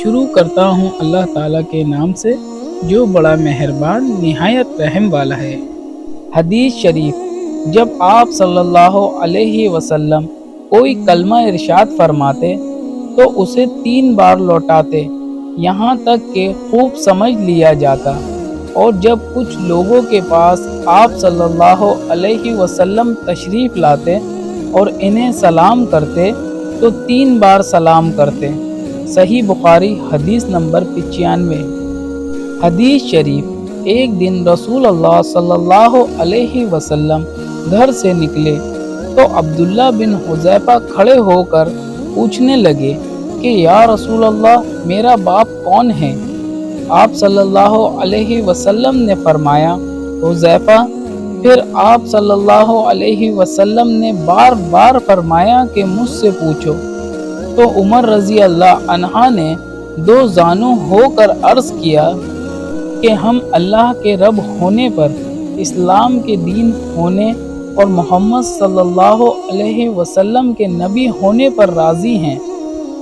شروع کرتا ہوں اللہ تعالیٰ کے نام سے جو بڑا مہربان نہایت رحم والا ہے۔ حدیث شریف: جب آپ صلی اللہ علیہ وسلم کوئی کلمہ ارشاد فرماتے تو اسے 3 بار لوٹاتے یہاں تک کہ خوب سمجھ لیا جاتا، اور جب کچھ لوگوں کے پاس آپ صلی اللہ علیہ وسلم تشریف لاتے اور انہیں سلام کرتے تو 3 بار سلام کرتے۔ صحیح بخاری حدیث نمبر 95۔ حدیث شریف: ایک دن رسول اللہ صلی اللہ علیہ وسلم گھر سے نکلے تو عبداللہ بن حذیفہ کھڑے ہو کر پوچھنے لگے کہ یا رسول اللہ، میرا باپ کون ہے؟ آپ صلی اللہ علیہ وسلم نے فرمایا حذیفہ۔ پھر آپ صلی اللہ علیہ وسلم نے بار بار فرمایا کہ مجھ سے پوچھو، تو عمر رضی اللہ عنہ نے 2 زانو ہو کر عرض کیا کہ ہم اللہ کے رب ہونے پر، اسلام کے دین ہونے اور محمد صلی اللہ علیہ وسلم کے نبی ہونے پر راضی ہیں،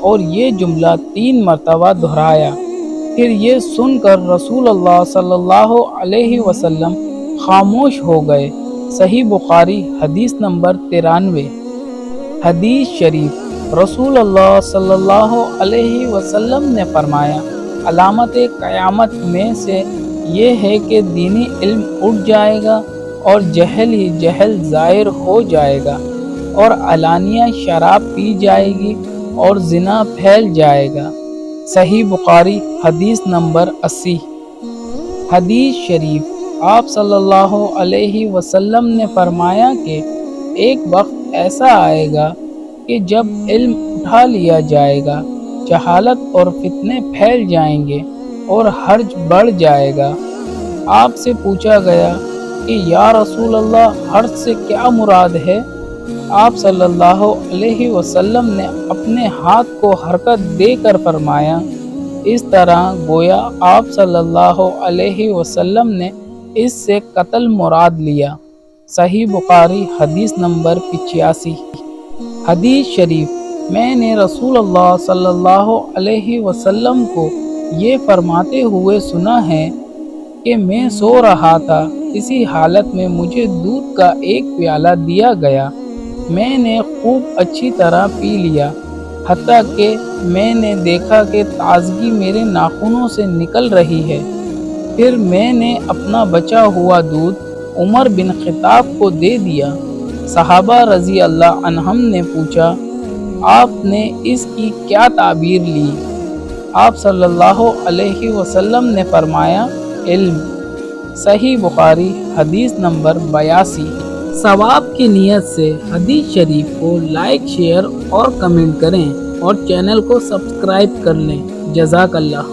اور یہ جملہ 3 مرتبہ دہرایا۔ پھر یہ سن کر رسول اللہ صلی اللہ علیہ وسلم خاموش ہو گئے۔ صحیح بخاری حدیث نمبر 93۔ حدیث شریف: رسول اللہ صلی اللہ علیہ وسلم نے فرمایا علامت قیامت میں سے یہ ہے کہ دینی علم اٹھ جائے گا اور جہل ہی جہل ظاہر ہو جائے گا، اور علانیہ شراب پی جائے گی اور زنا پھیل جائے گا۔ صحیح بخاری حدیث نمبر 80۔ حدیث شریف: آپ صلی اللہ علیہ وسلم نے فرمایا کہ ایک وقت ایسا آئے گا کہ جب علم اٹھا لیا جائے گا، جہالت اور فتنے پھیل جائیں گے اور حرج بڑھ جائے گا۔ آپ سے پوچھا گیا کہ یا رسول اللہ، حرج سے کیا مراد ہے؟ آپ صلی اللہ علیہ وسلم نے اپنے ہاتھ کو حرکت دے کر فرمایا، اس طرح گویا آپ صلی اللہ علیہ وسلم نے اس سے قتل مراد لیا۔ صحیح بخاری حدیث نمبر 85۔ حدیث شریف: میں نے رسول اللہ صلی اللہ علیہ وسلم کو یہ فرماتے ہوئے سنا ہے کہ میں سو رہا تھا، اسی حالت میں مجھے دودھ کا ایک پیالہ دیا گیا، میں نے خوب اچھی طرح پی لیا، حتیٰ کہ میں نے دیکھا کہ تازگی میرے ناخنوں سے نکل رہی ہے۔ پھر میں نے اپنا بچا ہوا دودھ عمر بن خطاب کو دے دیا۔ صحابہ رضی اللہ عنہم نے پوچھا، آپ نے اس کی کیا تعبیر لی؟ آپ صلی اللہ علیہ وسلم نے فرمایا، علم۔ صحیح بخاری حدیث نمبر 82۔ ثواب کی نیت سے حدیث شریف کو لائک، شیئر اور کمنٹ کریں، اور چینل کو سبسکرائب کر لیں۔ جزاک اللہ۔